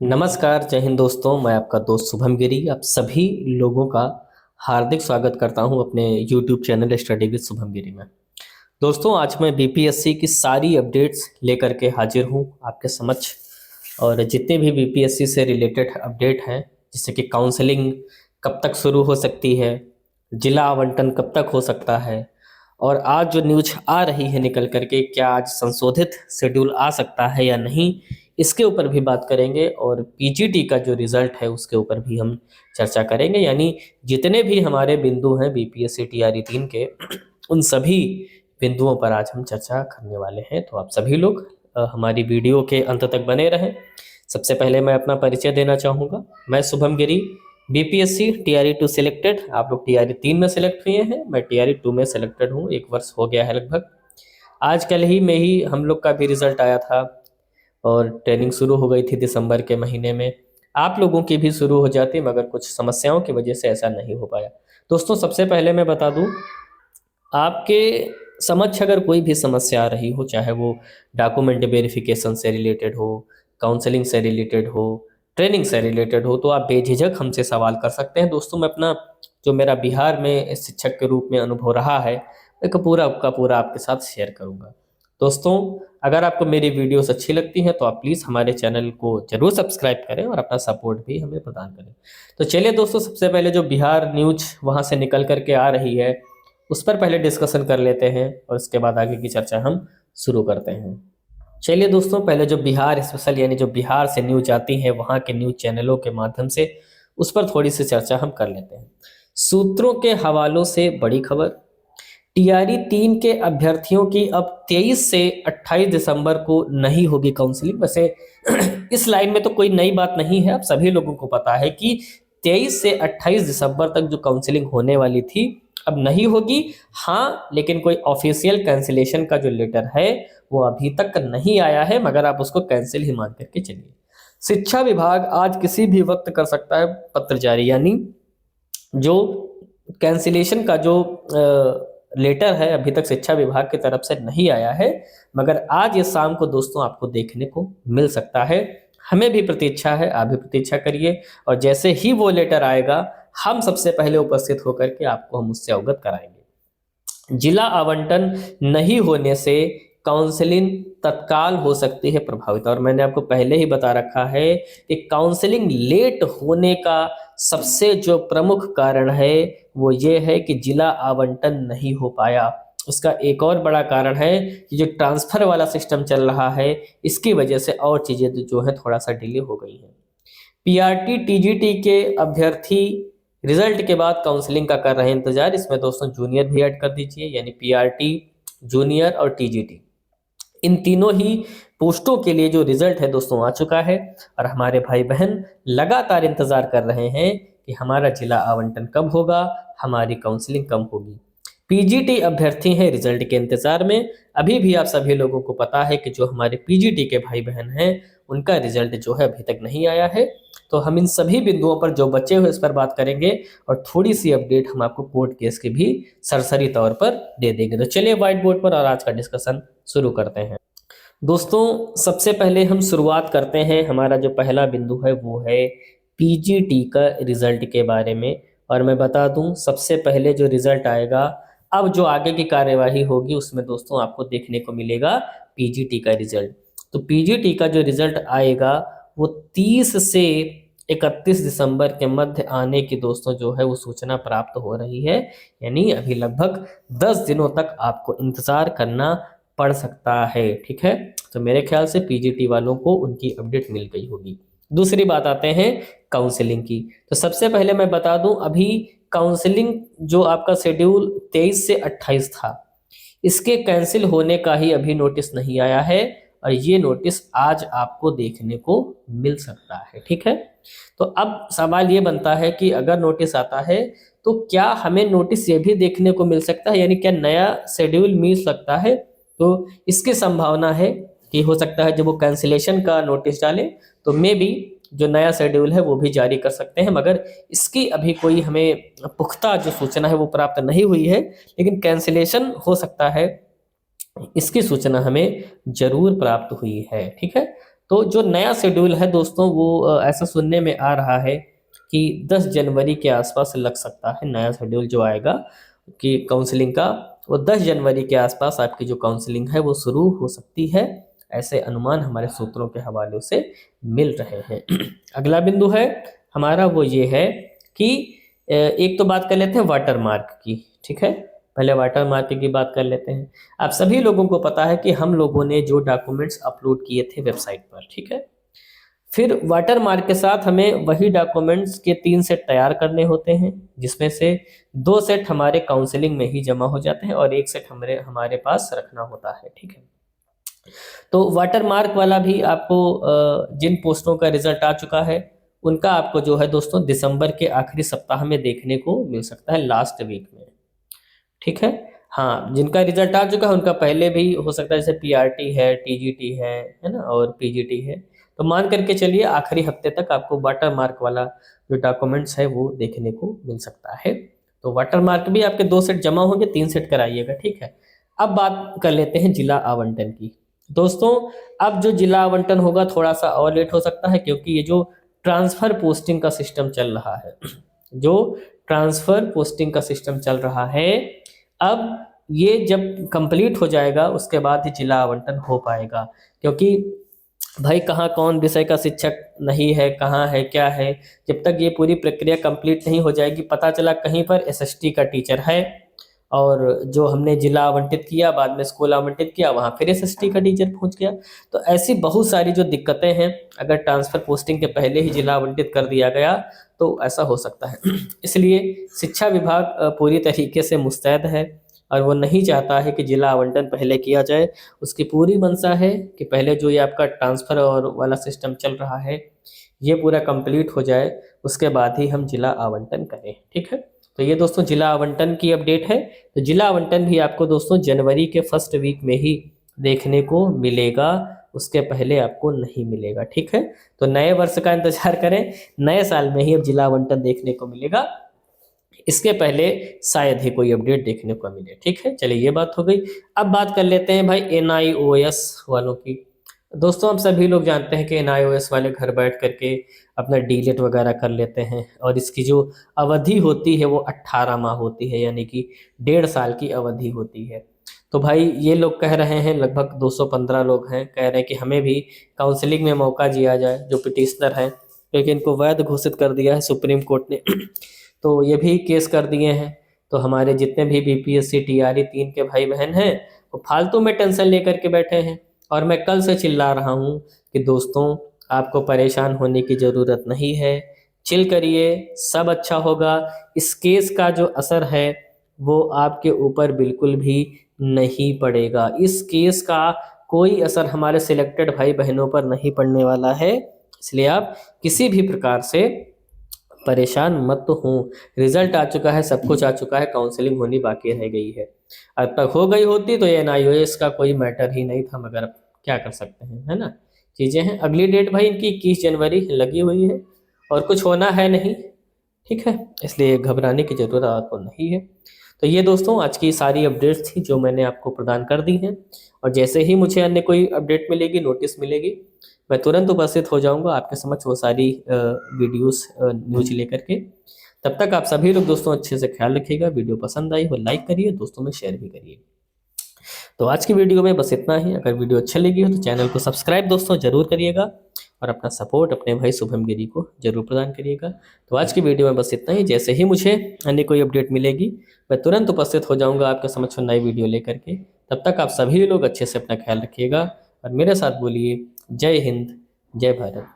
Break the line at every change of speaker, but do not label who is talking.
नमस्कार, जय हिंद दोस्तों। मैं आपका दोस्त शुभम गिरी आप सभी लोगों का हार्दिक स्वागत करता हूं अपने YouTube channel study with Shubham Giri में। दोस्तों, आज मैं बीपीएससी की सारी अपडेट्स लेकर के हाजिर हूं आपके समक्ष। और जितने भी बीपीएससी से रिलेटेड अपडेट हैं, जैसे कि काउंसलिंग कब तक शुरू हो सकती है, जिला आवंटन कब तक हो सकता है, और आज जो न्यूज आ रही है निकल करके, क्या आज संशोधित शेड्यूल आ सकता है या नहीं, इसके ऊपर भी बात करेंगे। और पीजीटी का जो रिजल्ट है उसके ऊपर भी हम चर्चा करेंगे। यानी जितने भी हमारे बिंदु हैं बीपीएससी टीआरई 3 के, उन सभी बिंदुओं पर आज हम चर्चा करने वाले हैं। तो आप सभी लोग हमारी वीडियो के अंत तक बने रहें। सबसे पहले मैं अपना परिचय देना चाहूँगा। मैं शुभम गिरी, बीपीएससी टीआरई 2 सिलेक्टेड। आप लोग टीआरई 3 में सिलेक्ट हुए हैं, मैं टीआरई 2 में सिलेक्टेड हूँ। 1 वर्ष हो गया है लगभग। आज कल ही में ही हम लोग का भी रिजल्ट आया था और ट्रेनिंग शुरू हो गई थी दिसंबर के महीने में। आप लोगों की भी शुरू हो जाती, मगर कुछ समस्याओं की वजह से ऐसा नहीं हो पाया। दोस्तों, सबसे पहले मैं बता दूं, आपके समक्ष अगर कोई भी समस्या आ रही हो, चाहे वो डॉक्यूमेंट वेरिफिकेशन से रिलेटेड हो, काउंसलिंग से रिलेटेड हो, ट्रेनिंग से रिलेटेड हो, तो आप बेझिझक हमसे सवाल कर सकते हैं। दोस्तों, मैं अपना जो मेरा बिहार में शिक्षक के रूप में अनुभव रहा है, एक पूरा का पूरा आपके साथ शेयर करूंगा। दोस्तों, अगर आपको मेरी वीडियोस अच्छी लगती हैं तो आप प्लीज़ हमारे चैनल को जरूर सब्सक्राइब करें और अपना सपोर्ट भी हमें प्रदान करें। तो चलिए दोस्तों, सबसे पहले जो बिहार न्यूज वहाँ से निकल करके आ रही है उस पर पहले डिस्कशन कर लेते हैं और उसके बाद आगे की चर्चा हम शुरू करते हैं। चलिए दोस्तों, पहले जो बिहार स्पेशल यानी जो बिहार से न्यूज आती है वहाँ के न्यूज चैनलों के माध्यम से उस पर थोड़ी सी चर्चा हम कर लेते हैं। सूत्रों के हवालों से बड़ी खबर, टीआरई 3 के अभ्यर्थियों की अब 23 से 28 दिसंबर को नहीं होगी काउंसलिंग। वैसे इस लाइन में तो कोई नई बात नहीं है, आप सभी लोगों को पता है कि 23 से 28 दिसंबर तक जो काउंसलिंग होने वाली थी अब नहीं होगी। हाँ, लेकिन कोई ऑफिशियल कैंसिलेशन का जो लेटर है वो अभी तक नहीं आया है, मगर आप उसको कैंसिल ही मान करके चलिए। शिक्षा विभाग आज किसी भी वक्त कर सकता है पत्र जारी, यानी जो कैंसिलेशन का जो लेटर है अभी तक शिक्षा विभाग की तरफ से नहीं आया है, मगर आज ये शाम को दोस्तों आपको देखने को मिल सकता है। हमें भी प्रतीक्षा है, आप भी प्रतीक्षा करिए, और जैसे ही वो लेटर आएगा हम सबसे पहले उपस्थित होकर के आपको हम उससे अवगत कराएंगे। जिला आवंटन नहीं होने से काउंसलिंग तत्काल हो सकती है प्रभावित, और मैंने आपको पहले ही बता रखा है कि काउंसलिंग लेट होने का सबसे जो प्रमुख कारण है वो ये है कि जिला आवंटन नहीं हो पाया। उसका एक और बड़ा कारण है कि जो ट्रांसफर वाला सिस्टम चल रहा है इसकी वजह से और चीजें जो है थोड़ा सा डिले हो गई हैं। पीआरटी टीजीटी के अभ्यर्थी रिजल्ट के बाद काउंसलिंग का कर रहे हैं इंतजार। इसमें दोस्तों जूनियर भी ऐड कर दीजिए, यानी पीआरटी, जूनियर और टीजीटी, इन तीनों ही पोस्टों के लिए जो रिजल्ट है दोस्तों आ चुका है, और हमारे भाई बहन लगातार इंतजार कर रहे हैं कि हमारा जिला आवंटन कब होगा, हमारी काउंसलिंग कब होगी। पीजीटी अभ्यर्थी हैं रिजल्ट के इंतजार में। अभी भी आप सभी लोगों को पता है कि जो हमारे पीजीटी के भाई बहन हैं उनका रिजल्ट जो है अभी तक नहीं आया है। तो हम इन सभी बिंदुओं पर जो बचे हुए इस पर बात करेंगे, और थोड़ी सी अपडेट हम आपको कोर्ट केस की भी सरसरी तौर पर दे देंगे। तो चलिए व्हाइट बोर्ड पर और आज का डिस्कशन शुरू करते हैं। दोस्तों, सबसे पहले हम शुरुआत करते हैं, हमारा जो पहला बिंदु है वो है पीजीटी का रिजल्ट के बारे में। और मैं बता दूं, सबसे पहले जो रिजल्ट आएगा, अब जो आगे की कार्यवाही होगी उसमें दोस्तों आपको देखने को मिलेगा पीजीटी का रिजल्ट। तो पीजीटी का जो रिजल्ट आएगा वो 30 से 31 दिसंबर के मध्य आने की दोस्तों जो है वो सूचना प्राप्त हो रही है। यानी अभी लगभग 10 दिनों तक आपको इंतजार करना पड़ सकता है। ठीक है, तो मेरे ख्याल से पीजीटी वालों को उनकी अपडेट मिल गई होगी। दूसरी बात आते हैं काउंसलिंग की। तो सबसे पहले मैं बता दूं, अभी काउंसलिंग जो आपका शेड्यूल 23 से 28 था, इसके कैंसिल होने का ही अभी नोटिस नहीं आया है, और ये नोटिस आज आपको देखने को मिल सकता है। ठीक है, तो अब सवाल ये बनता है कि अगर नोटिस आता है तो क्या हमें नोटिस ये भी देखने को मिल सकता है, यानी क्या नया शेड्यूल मिल सकता है। तो इसकी संभावना है कि हो सकता है जब वो कैंसिलेशन का नोटिस डाले तो मे बी जो नया शेड्यूल है वो भी जारी कर सकते हैं, मगर इसकी अभी कोई हमें पुख्ता जो सूचना है वो प्राप्त नहीं हुई है। लेकिन कैंसिलेशन हो सकता है, इसकी सूचना हमें जरूर प्राप्त हुई है। ठीक है, तो जो नया शेड्यूल है दोस्तों वो ऐसा सुनने में आ रहा है कि 10 जनवरी के आसपास लग सकता है। नया शेड्यूल जो आएगा कि काउंसलिंग का, वो 10 जनवरी के आसपास आपकी जो काउंसलिंग है वो शुरू हो सकती है, ऐसे अनुमान हमारे सूत्रों के हवाले से मिल रहे हैं। अगला बिंदु है हमारा वो ये है कि एक तो बात कर लेते हैं वाटर मार्क की, ठीक है। पहले वाटर मार्क की बात कर लेते हैं। आप सभी लोगों को पता है कि हम लोगों ने जो डॉक्यूमेंट्स अपलोड किए थे वेबसाइट पर, ठीक है, फिर वाटर मार्क के साथ हमें वही डॉक्यूमेंट्स के 3 सेट तैयार करने होते हैं, जिसमें से 2 सेट हमारे काउंसलिंग में ही जमा हो जाते हैं और 1 सेट हमारे पास रखना होता है, ठीक है। तो वाटर मार्क वाला भी आपको जिन पोस्टों का रिजल्ट आ चुका है उनका आपको जो है दोस्तों दिसंबर के आखिरी सप्ताह में देखने को मिल सकता है, लास्ट वीक में, ठीक है। हाँ, जिनका रिजल्ट आ चुका है उनका पहले भी हो सकता है, जैसे पीआरटी है, टीजीटी है ना, और पीजीटी है। तो मान करके चलिए आखिरी हफ्ते तक आपको वाटर मार्क वाला जो डॉक्यूमेंट्स है वो देखने को मिल सकता है। तो वाटर मार्क भी आपके 2 सेट जमा होंगे, 3 सेट कराइएगा, ठीक है। अब बात कर लेते हैं जिला आवंटन की। दोस्तों अब जो जिला आवंटन होगा थोड़ा सा और लेट हो सकता है, क्योंकि ये जो ट्रांसफर पोस्टिंग का सिस्टम चल रहा है, जो ट्रांसफर पोस्टिंग का सिस्टम चल रहा है, अब ये जब कंप्लीट हो जाएगा उसके बाद ही जिला आवंटन हो पाएगा। क्योंकि भाई कहाँ कौन विषय का शिक्षक नहीं है, कहाँ है, क्या है, जब तक ये पूरी प्रक्रिया कंप्लीट नहीं हो जाएगी, पता चला कहीं पर एसएसटी का टीचर है और जो हमने जिला आवंटित किया, बाद में स्कूल आवंटित किया, वहाँ फिर एसएसटी का टीचर पहुँच गया। तो ऐसी बहुत सारी जो दिक्कतें हैं, अगर ट्रांसफ़र पोस्टिंग के पहले ही जिला आवंटित कर दिया गया तो ऐसा हो सकता है। इसलिए शिक्षा विभाग पूरी तरीके से मुस्तैद है और वो नहीं चाहता है कि जिला आवंटन पहले किया जाए। उसकी पूरी मंशा है कि पहले जो ये आपका ट्रांसफ़र और वाला सिस्टम चल रहा है ये पूरा कंप्लीट हो जाए, उसके बाद ही हम जिला आवंटन करें, ठीक है। तो ये दोस्तों जिला आवंटन की अपडेट है। तो जिला आवंटन भी आपको दोस्तों जनवरी के फर्स्ट वीक में ही देखने को मिलेगा, उसके पहले आपको नहीं मिलेगा, ठीक है। तो नए वर्ष का इंतजार करें, नए साल में ही अब जिला आवंटन देखने को मिलेगा, इसके पहले शायद ही कोई अपडेट देखने को मिले, ठीक है। चलिए ये बात हो गई। अब बात कर लेते हैं भाई NIOS वालों की। दोस्तों हम सभी लोग जानते हैं कि NIOS वाले घर बैठ करके अपना डीलेट वगैरह कर लेते हैं और इसकी जो अवधि होती है वो 18 माह होती है, यानी कि 1.5 साल की अवधि होती है। तो भाई ये लोग कह रहे हैं, लगभग 215 लोग हैं, कह रहे हैं कि हमें भी काउंसलिंग में मौका दिया जाए, जो पिटिशनर हैं, क्योंकि इनको वैध घोषित कर दिया है सुप्रीम कोर्ट ने। तो ये भी केस कर दिए हैं। तो हमारे जितने भी BPSC TRE 3 के भाई बहन हैं वो फालतू में टेंशन लेकर के बैठे हैं। और मैं कल से चिल्ला रहा हूँ कि दोस्तों आपको परेशान होने की ज़रूरत नहीं है, चिल करिए, सब अच्छा होगा। इस केस का जो असर है वो आपके ऊपर बिल्कुल भी नहीं पड़ेगा। इस केस का कोई असर हमारे सिलेक्टेड भाई बहनों पर नहीं पड़ने वाला है, इसलिए आप किसी भी प्रकार से परेशान मत हो। रिजल्ट आ चुका है, सब कुछ आ चुका है, काउंसलिंग होनी बाकी रह गई है। अब तक हो गई होती तो ये NIOS का कोई मैटर ही नहीं था, मगर अब क्या कर सकते हैं, है ना, चीज़ें हैं। अगली डेट भाई इनकी 21 जनवरी लगी हुई है और कुछ होना है नहीं, ठीक है, इसलिए घबराने की ज़रूरत आपको नहीं है। तो ये दोस्तों आज की सारी अपडेट्स थी जो मैंने आपको प्रदान कर दी हैं, और जैसे ही मुझे अन्य कोई अपडेट मिलेगी, नोटिस मिलेगी, मैं तुरंत उपस्थित हो जाऊंगा आपके समक्ष वो सारी वीडियोस न्यूज लेकर के। तब तक आप सभी लोग दोस्तों अच्छे से ख्याल रखिएगा। वीडियो पसंद आई हो लाइक करिए, दोस्तों में शेयर भी करिए। तो आज की वीडियो में बस इतना ही। अगर वीडियो अच्छा लगी हो तो चैनल को सब्सक्राइब दोस्तों जरूर करिएगा और अपना सपोर्ट अपने भाई शुभम गिरी को जरूर प्रदान करिएगा। तो आज की वीडियो में बस इतना ही। जैसे ही मुझे अन्य कोई अपडेट मिलेगी मैं तुरंत उपस्थित हो जाऊंगा आपके समक्ष नई वीडियो लेकर के। तब तक आप सभी लोग अच्छे से अपना ख्याल रखिएगा और मेरे साथ बोलिए जय हिंद, जय भारत।